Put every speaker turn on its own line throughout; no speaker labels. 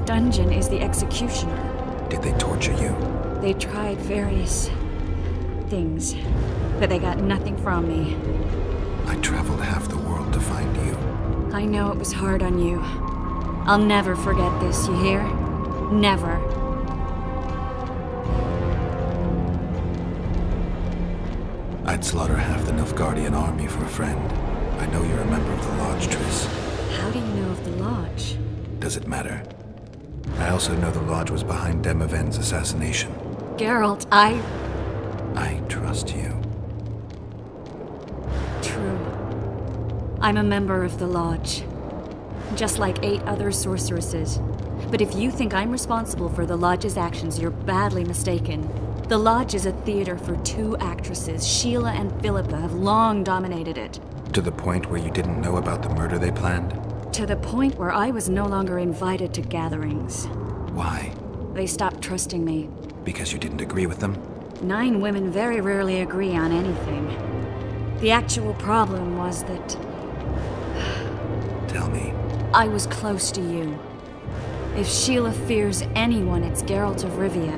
dungeon is the executioner.
Did they torture you?
They tried various things, but they got nothing from me.
I traveled half the world to find you.
I know it was hard on you. I'll never forget this, you hear? Never.
I'd slaughter half the Nilfgaardian army for a friend. I know you're a member of the Lodge, Triss.
How do you know of the Lodge?
Does it matter? I also know the Lodge was behind Demavend's assassination.
Geralt,
I trust you.
True. I'm a member of the Lodge. Just like 8 other sorceresses. But if you think I'm responsible for the Lodge's actions, you're badly mistaken. The Lodge is a theater for 2 actresses. Sheila and Philippa have long dominated it.
To the point where you didn't know about the murder they planned?
To the point where I was no longer invited to gatherings.
Why?
They stopped trusting me.
Because you didn't agree with them?
9 women very rarely agree on anything. The actual problem was that
Tell me.
I was close to you. If Sheila fears anyone, it's Geralt of Rivia.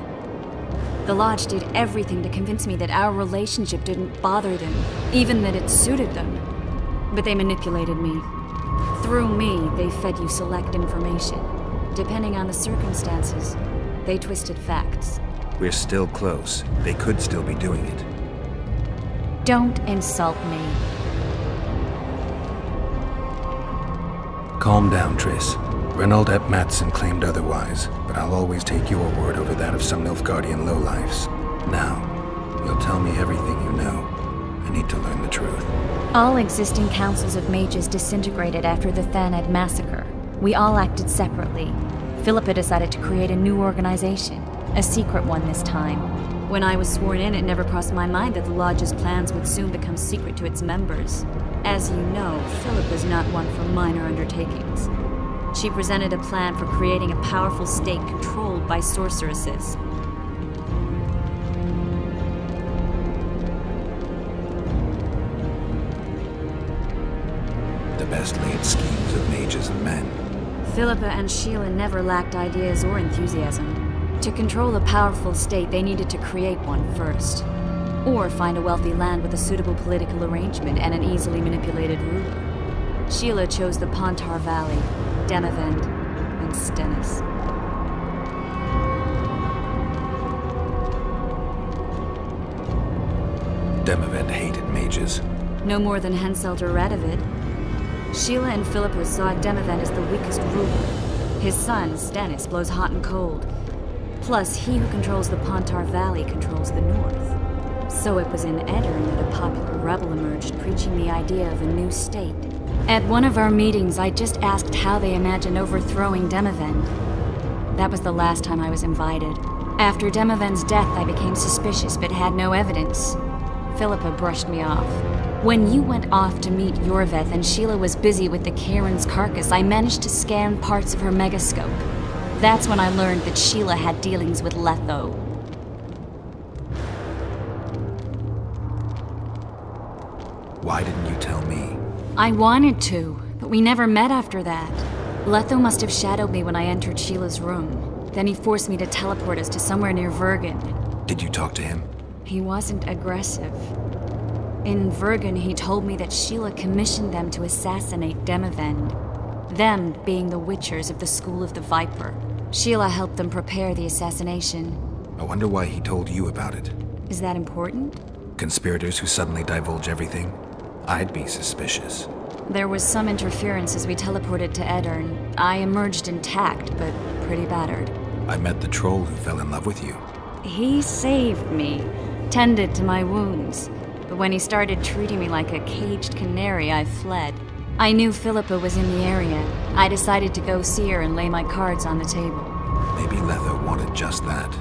The Lodge did everything to convince me that our relationship didn't bother them, even that it suited them. But they manipulated me. Through me, they fed you select information. Depending on the circumstances, they twisted facts.
We're still close. They could still be doing it.
Don't insult me.
Calm down, Triss. Reynold ep Matson claimed otherwise, but I'll always take your word over that of some Nilfgaardian lowlifes. Now, you'll tell me everything you know. I need to learn the truth.
All existing councils of mages disintegrated after the Thanedd massacre. We all acted separately. Philippa decided to create a new organization, a secret one this time. When I was sworn in, it never crossed my mind that the Lodge's plans would soon become secret to its members. As you know, Philippa's not one for minor undertakings. She presented a plan for creating a powerful state controlled by sorceresses.
The best laid schemes of mages and men.
Philippa and Sheila never lacked ideas or enthusiasm. To control a powerful state, they needed to create one first. Or find a wealthy land with a suitable political arrangement and an easily manipulated ruler. Sheila chose the Pontar Valley, Demavend, and Stennis.
Demavend hated mages.
No more than Henselt or Radovid. Sheila and Philippa saw Demavend as the weakest ruler. His son, Stennis, blows hot and cold. Plus, he who controls the Pontar Valley controls the north. So it was in Edirn that a popular rebel emerged, preaching the idea of a new state. At one of our meetings, I just asked how they imagined overthrowing Demavend. That was the last time I was invited. After Demavend's death, I became suspicious, but had no evidence. Philippa brushed me off. When you went off to meet Yorveth and Sheila was busy with the Karen's carcass, I managed to scan parts of her megascope. That's when I learned that Sheila had dealings with Letho.
Why didn't you tell me?
I wanted to, but we never met after that. Letho must have shadowed me when I entered Sheila's room. Then he forced me to teleport us to somewhere near Vergen.
Did you talk to him?
He wasn't aggressive. In Vergen, he told me that Sheila commissioned them to assassinate Demavend. Them being the Witchers of the School of the Viper. Sheila helped them prepare the assassination.
I wonder why he told you about it.
Is that important?
Conspirators who suddenly divulge everything? I'd be suspicious.
There was some interference as we teleported to Edirn. I emerged intact, but pretty battered.
I met the troll who fell in love with you.
He saved me, tended to my wounds. But when he started treating me like a caged canary, I fled. I knew Philippa was in the area. I decided to go see her and lay my cards on the table.
Maybe Letho wanted just that.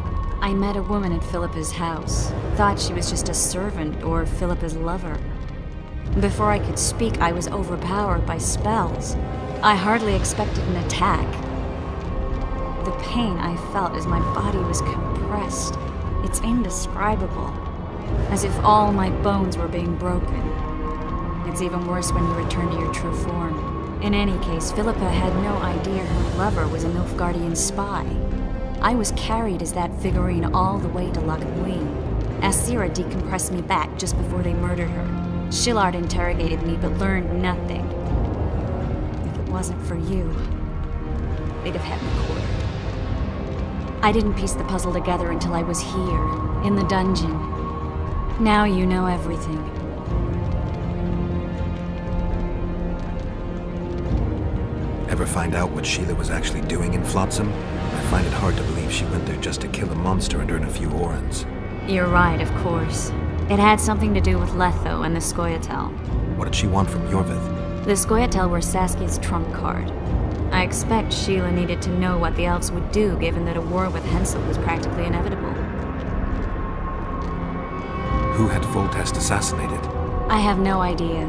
I met a woman at Philippa's house. Thought she was just a servant or Philippa's lover. Before I could speak, I was overpowered by spells. I hardly expected an attack. The pain I felt as my body was compressed. It's indescribable. As if all my bones were being broken. It's even worse when you return to your true form. In any case, Philippa had no idea her lover was a Nilfgaardian spy. I was carried as that figurine all the way to Loch Muin. Asira decompressed me back just before they murdered her. Shillard interrogated me but learned nothing. If it wasn't for you, they'd have had me quartered. I didn't piece the puzzle together until I was here, in the dungeon. Now you know everything.
Ever find out what Sheila was actually doing in Flotsam? I find it hard to believe she went there just to kill a monster and earn a few orans.
You're right, of course. It had something to do with Letho and the Scoia'tael.
What did she want from Yorvith?
The Scoia'tael were Saskia's trump card. I expect Sheila needed to know what the elves would do, given that a war with Hensel was practically inevitable.
Who had Foltest assassinated?
I have no idea.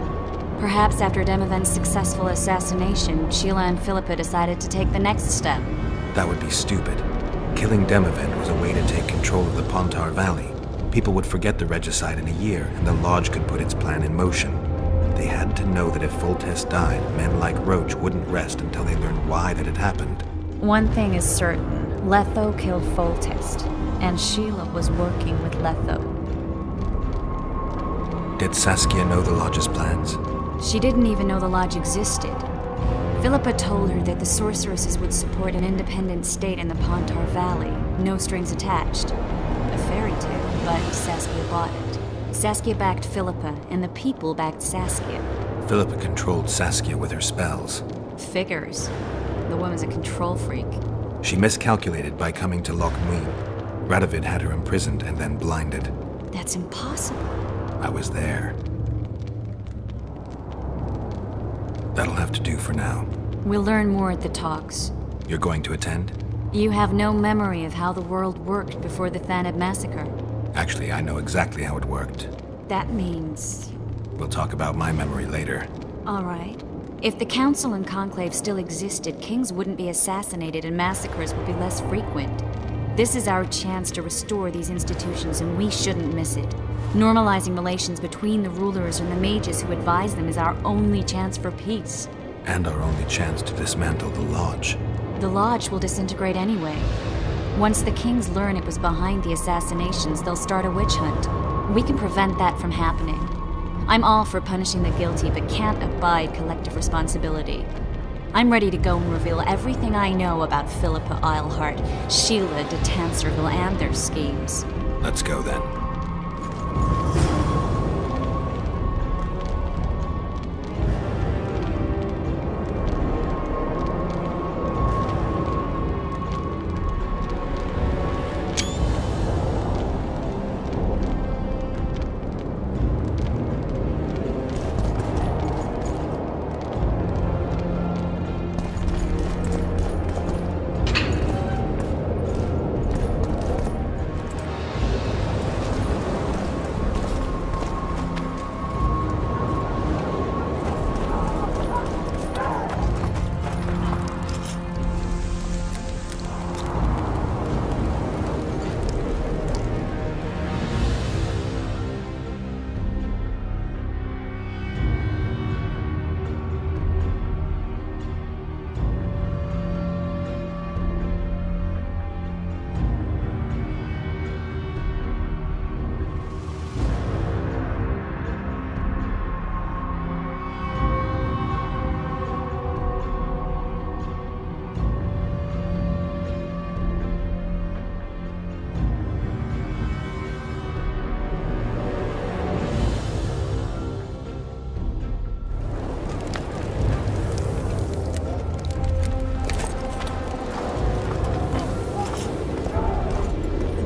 Perhaps after Demavend's successful assassination, Sheila and Philippa decided to take the next step.
That would be stupid. Killing Demavend was a way to take control of the Pontar Valley. People would forget the regicide in a year, and the Lodge could put its plan in motion. They had to know that if Foltest died, men like Roach wouldn't rest until they learned why that had happened.
One thing is certain. Letho killed Foltest, and Sheila was working with Letho.
Did Saskia know the Lodge's plans?
She didn't even know the Lodge existed. Philippa told her that the sorceresses would support an independent state in the Pontar Valley, no strings attached. A fairy tale, but Saskia bought it. Saskia backed Philippa, and the people backed Saskia.
Philippa controlled Saskia with her spells.
Figures. The woman's a control freak.
She miscalculated by coming to Loch Muin. Radovid had her imprisoned and then blinded.
That's impossible.
I was there. That'll have to do for now.
We'll learn more at the talks.
You're going to attend?
You have no memory of how the world worked before the Thaneb massacre.
Actually, I know exactly how it worked.
That means...
We'll talk about my memory later.
All right. If the Council and Conclave still existed, kings wouldn't be assassinated and massacres would be less frequent. This is our chance to restore these institutions, and we shouldn't miss it. Normalizing relations between the rulers and the mages who advise them is our only chance for peace.
And our only chance to dismantle the Lodge.
The Lodge will disintegrate anyway. Once the kings learn it was behind the assassinations, they'll start a witch hunt. We can prevent that from happening. I'm all for punishing the guilty, but can't abide collective responsibility. I'm ready to go and reveal everything I know about Philippa Eilhart, Sheila de Tanserville, and their schemes.
Let's go then.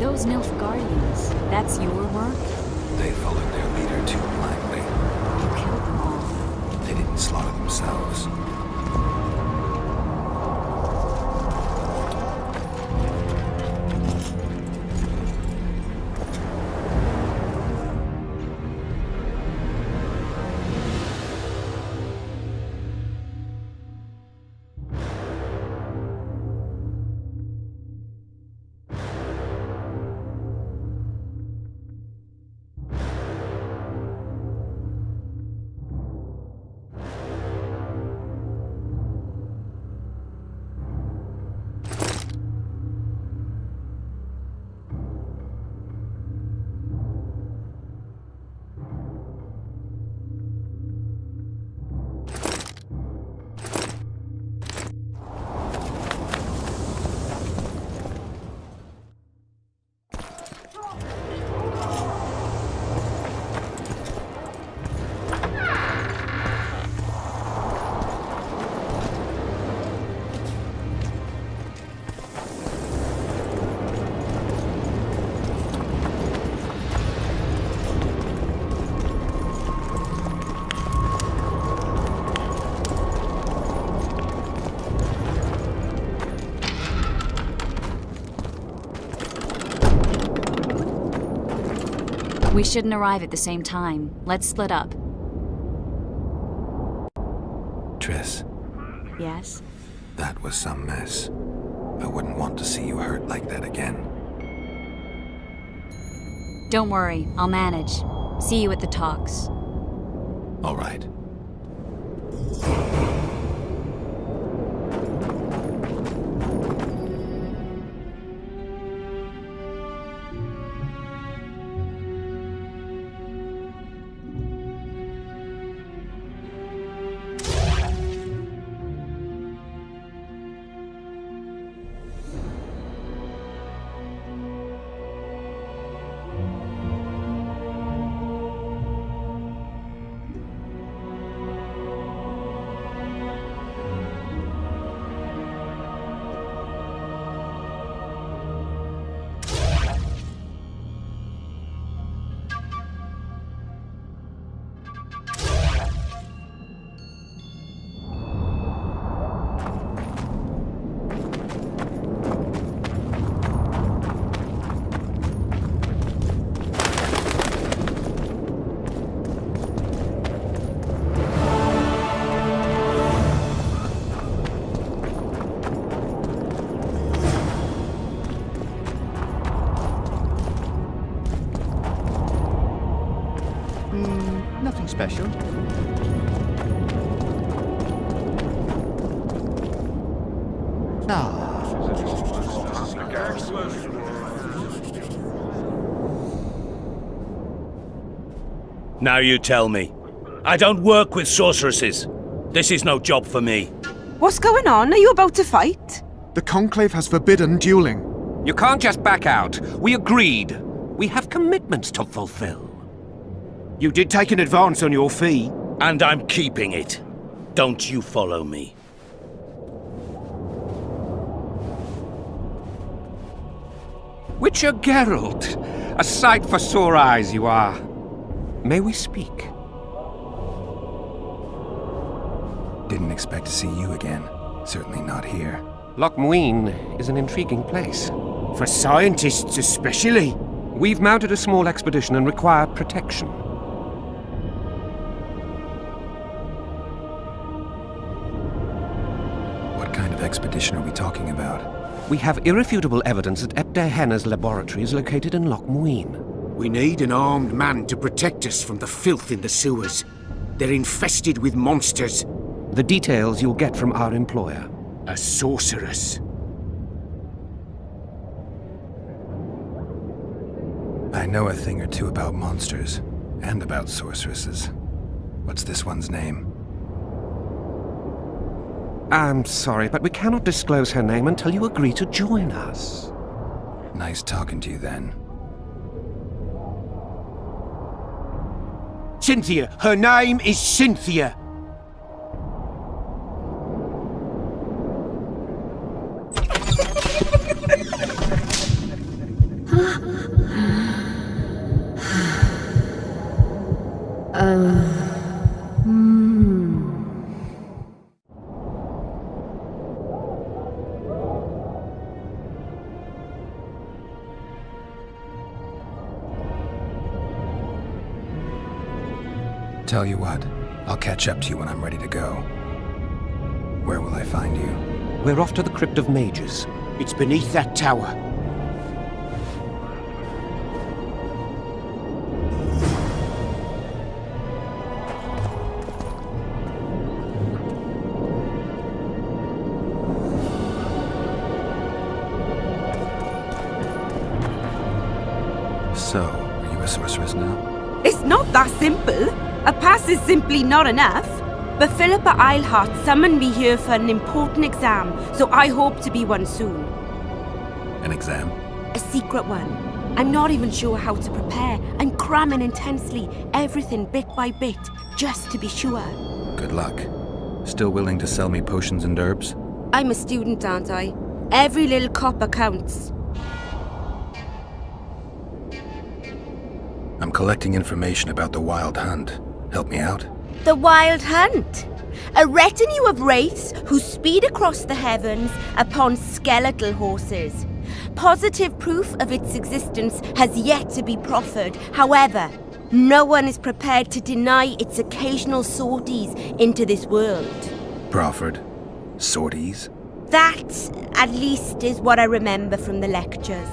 Those Nilfgaardians, that's your work?
They followed their leader too blindly.
You killed them all.
They didn't slaughter themselves.
We shouldn't arrive at the same time. Let's split up.
Triss,
Yes?
that was some mess. I wouldn't want to see you hurt like that again.
Don't worry, I'll manage. See you at the talks.
All right.
Nothing special. Ah.
Now you tell me. I don't work with sorceresses. This is no job for me.
What's going on? Are you about to fight?
The Conclave has forbidden dueling.
You can't just back out. We agreed. We have commitments to fulfill.
You did take an advance on your fee.
And I'm keeping it. Don't you follow me.
Witcher Geralt, a sight for sore eyes you are. May we speak?
Didn't expect to see you again. Certainly not here.
Loch Muin is an intriguing place.
For scientists especially.
We've mounted a small expedition and require protection.
What kind of expedition are we talking about?
We have irrefutable evidence that Epte Henna's laboratory is located in Loch Muin.
We need an armed man to protect us from the filth in the sewers. They're infested with monsters.
The details you'll get from our employer.
A sorceress.
I know a thing or two about monsters, and about sorceresses. What's this one's name?
I'm sorry, but we cannot disclose her name until you agree to join us.
Nice talking to you then.
Cynthia! Her name is Cynthia!
Tell you what, I'll catch up to you when I'm ready to go. Where will I find you?
We're off to the Crypt of Mages.
It's beneath that tower.
So, are you a sorceress now?
It's not that simple. A pass is simply not enough. But Philippa Eilhart summoned me here for an important exam, so I hope to be one soon.
An exam?
A secret one. I'm not even sure how to prepare. I'm cramming intensely, everything bit by bit, just to be sure.
Good luck. Still willing to sell me potions and herbs?
I'm a student, aren't I? Every little copper counts.
I'm collecting information about the Wild Hunt. Help me out?
The Wild Hunt. A retinue of wraiths who speed across the heavens upon skeletal horses. Positive proof of its existence has yet to be proffered. However, no one is prepared to deny its occasional sorties into this world.
Proffered? Sorties?
That, at least, is what I remember from the lectures.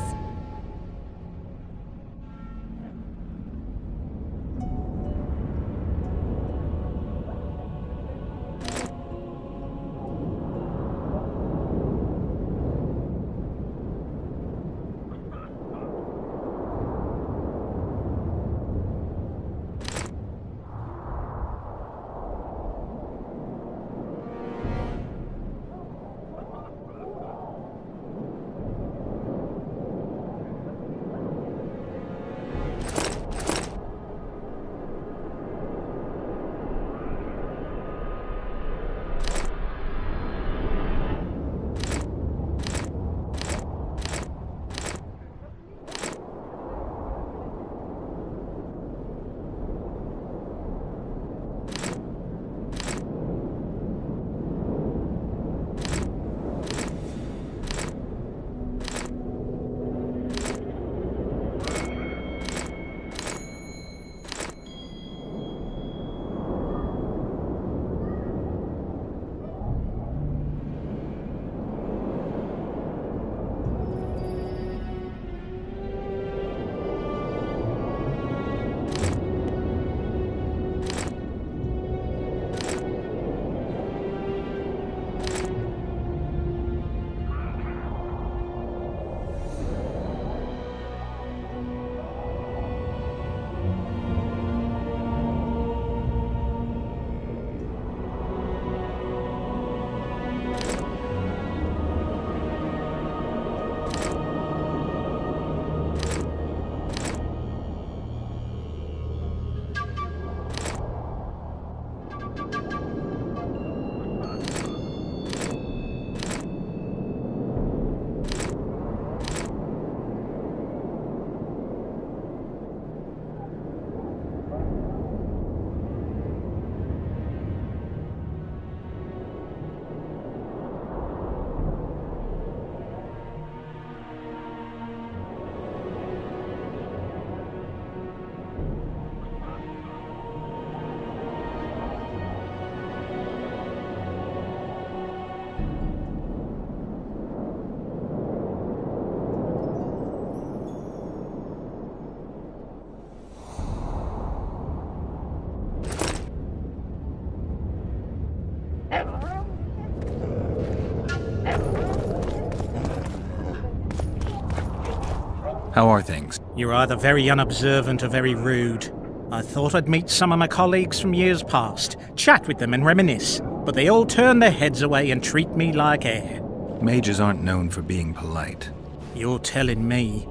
How are things?
You're either very unobservant or very rude. I thought I'd meet some of my colleagues from years past, chat with them and reminisce, but they all turn their heads away and treat me like air.
Mages aren't known for being polite.
You're telling me.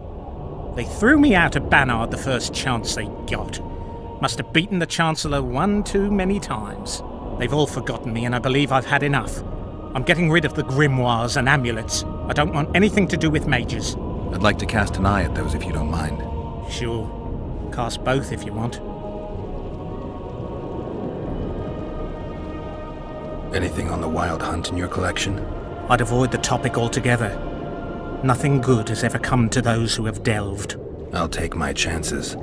They threw me out of Banard the first chance they got. Must have beaten the Chancellor one too many times. They've all forgotten me and I believe I've had enough. I'm getting rid of the grimoires and amulets. I don't want anything to do with mages.
I'd like to cast an eye at those if you don't mind.
Sure. Cast both if you want.
Anything on the Wild Hunt in your collection?
I'd avoid the topic altogether. Nothing good has ever come to those who have delved.
I'll take my chances.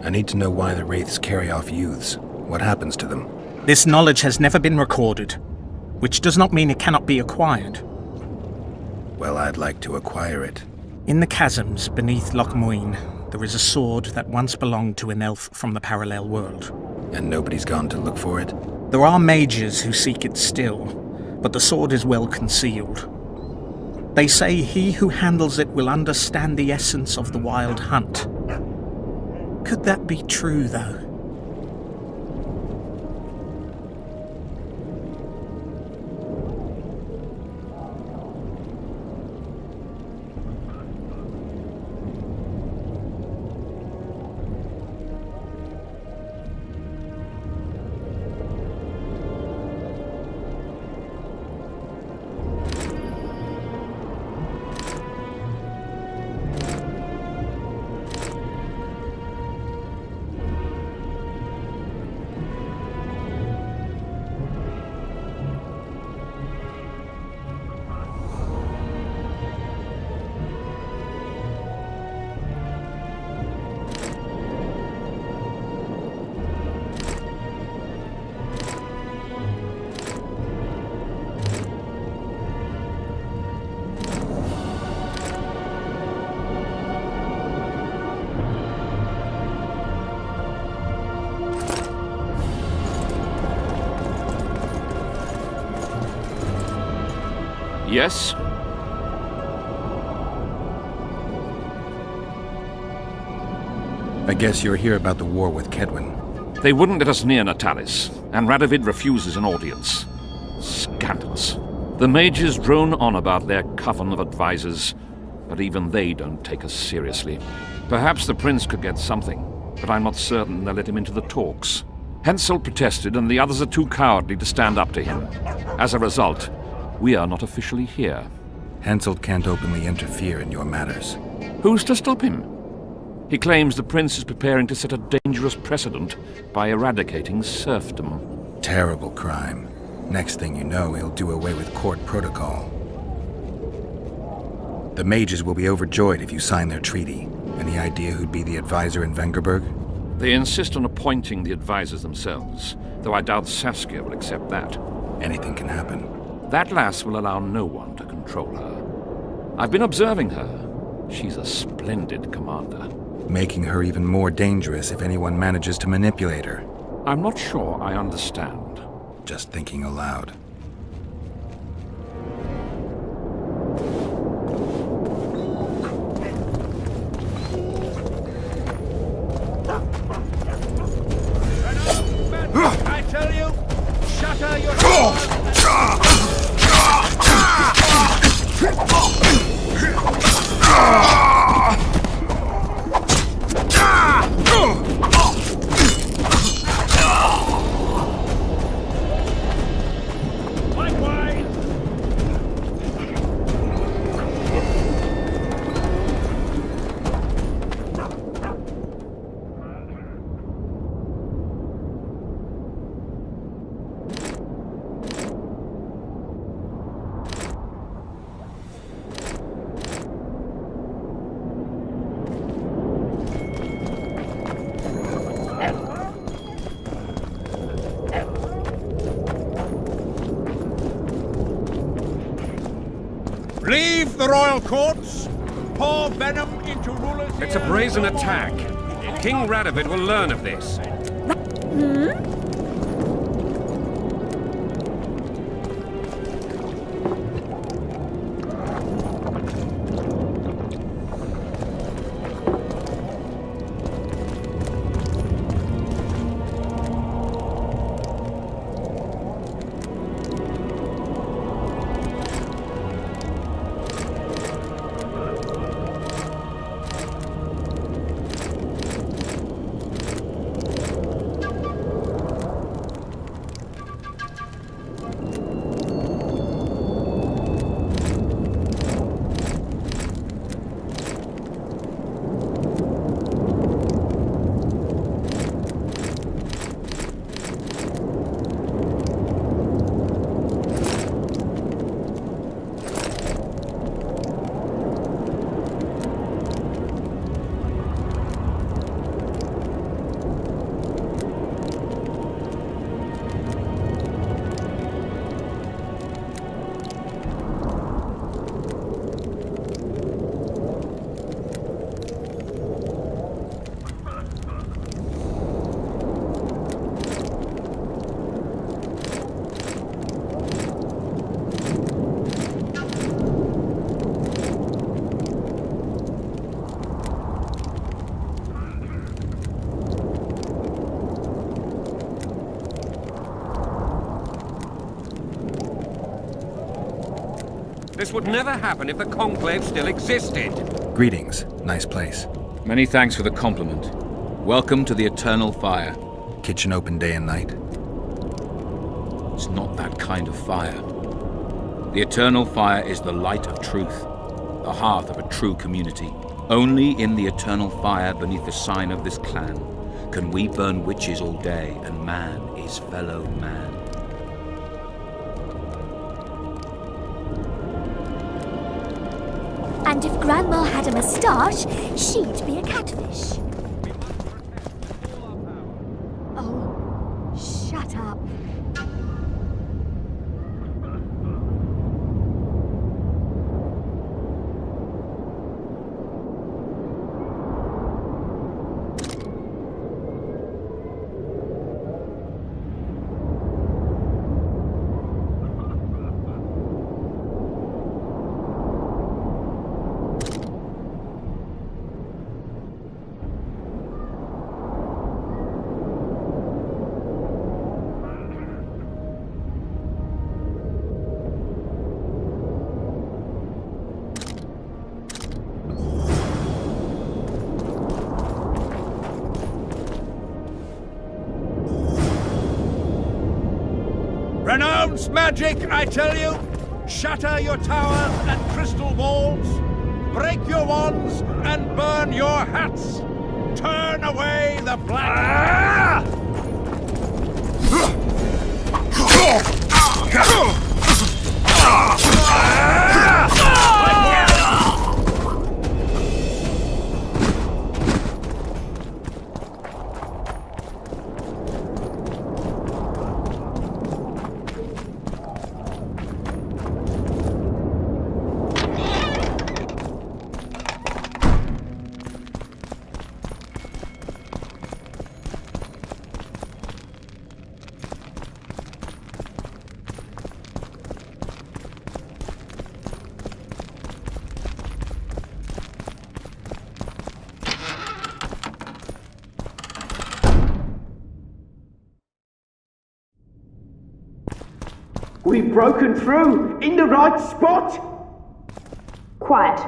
I need to know why the Wraiths carry off youths. What happens to them?
This knowledge has never been recorded, which does not mean it cannot be acquired.
Well, I'd like to acquire it.
In the chasms beneath Loch Muin, there is a sword that once belonged to an elf from the parallel world.
And nobody's gone to look for it?
There are mages who seek it still, but the sword is well concealed. They say he who handles it will understand the essence of the Wild Hunt. Could that be true, though?
Yes?
I guess you're here about the war with Kedwin.
They wouldn't let us near Natalis, and Radovid refuses an audience. Scandalous. The mages drone on about their coven of advisors, but even they don't take us seriously. Perhaps the prince could get something, but I'm not certain they'll let him into the talks. Hensel protested, and the others are too cowardly to stand up to him. As a result, we are not officially here.
Hensel can't openly interfere in your matters.
Who's to stop him? He claims the prince is preparing to set a dangerous precedent by eradicating serfdom.
Terrible crime. Next thing you know, he'll do away with court protocol. The mages will be overjoyed if you sign their treaty. Any idea who'd be the advisor in Vengerberg?
They insist on appointing the advisors themselves, though I doubt Saskia will accept that.
Anything can happen.
That lass will allow no one to control her. I've been observing her. She's a splendid commander.
Making her even more dangerous if anyone manages to manipulate her.
I'm not sure I understand.
Just thinking aloud.
I tell you, shatter your...
Leave the royal courts, pour venom into rulers'
It's a brazen attack. King Radovid will learn of this. This would never happen if the Conclave still existed.
Greetings. Nice place.
Many thanks for the compliment. Welcome to the Eternal Fire.
Kitchen open day and night?
It's not that kind of fire. The Eternal Fire is the light of truth, the hearth of a true community. Only in the Eternal Fire, beneath the sign of this clan, can we burn witches all day, and man is fellow man.
And if Grandma had a moustache, she'd be a catfish. Oh, shut up.
Once magic, I tell you! Shatter your towers and crystal walls! Break your wands and burn your hats! Turn away the black...
We've broken through! In the right spot!
Quiet.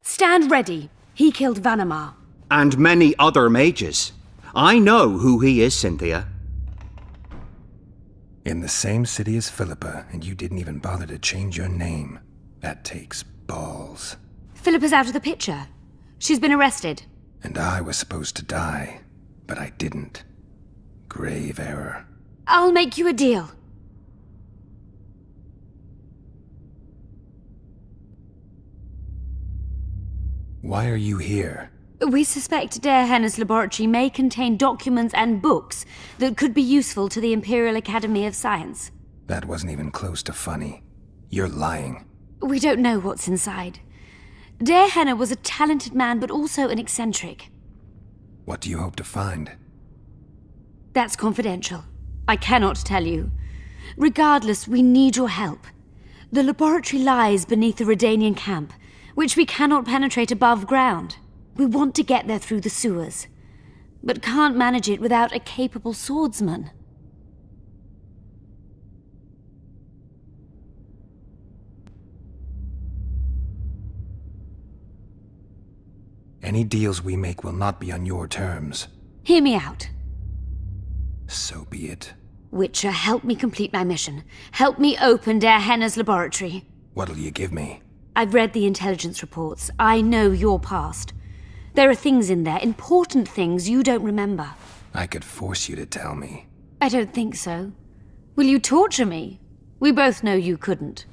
Stand ready. He killed Vanamar.
And many other mages. I know who he is, Cynthia.
In the same city as Philippa, and you didn't even bother to change your name. That takes balls.
Philippa's out of the picture. She's been arrested.
And I was supposed to die, but I didn't. Grave error.
I'll make you a deal.
Why are you here?
We suspect Der Henner's laboratory may contain documents and books that could be useful to the Imperial Academy of Science.
That wasn't even close to funny. You're lying.
We don't know what's inside. Der Henner was a talented man, but also an eccentric.
What do you hope to find?
That's confidential. I cannot tell you. Regardless, we need your help. The laboratory lies beneath the Redanian camp, which we cannot penetrate above ground. We want to get there through the sewers, but can't manage it without a capable swordsman.
Any deals we make will not be on your terms.
Hear me out.
So be it.
Witcher, help me complete my mission. Help me open Der Henner's laboratory.
What'll you give me?
I've read the intelligence reports. I know your past. There are things in there, important things you don't remember.
I could force you to tell me.
I don't think so. Will you torture me? We both know you couldn't.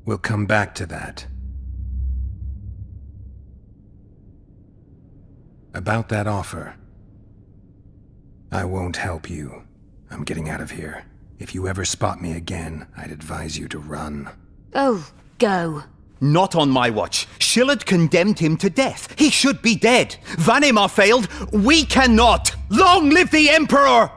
We'll come back to that. About that offer. I won't help you. I'm getting out of here. If you ever spot me again, I'd advise you to run.
Oh, go.
Not on my watch. Shillard condemned him to death. He should be dead. Vanimar failed. We cannot. Long live the Emperor!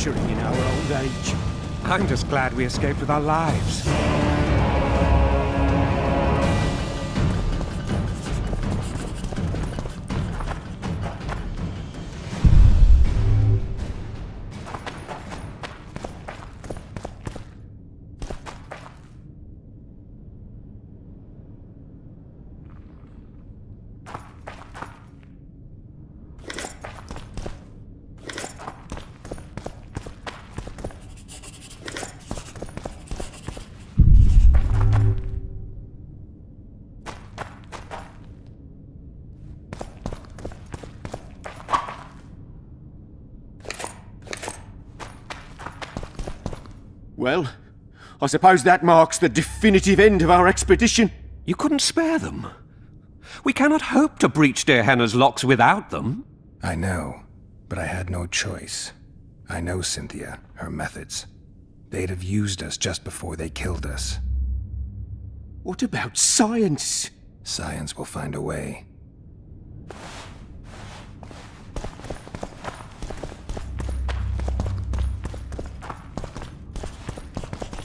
In our old age.
I'm just glad we escaped with our lives.
Well, I suppose that marks the definitive end of our expedition.
You couldn't spare them. We cannot hope to breach Dehanna's locks without them.
I know, but I had no choice. I know Cynthia, her methods. They'd have used us just before they killed us.
What about science?
Science will find a way.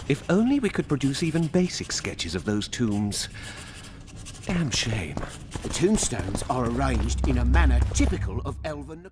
If only we could produce even basic sketches of those tombs. Damn shame.
The tombstones are arranged in a manner typical of Elven...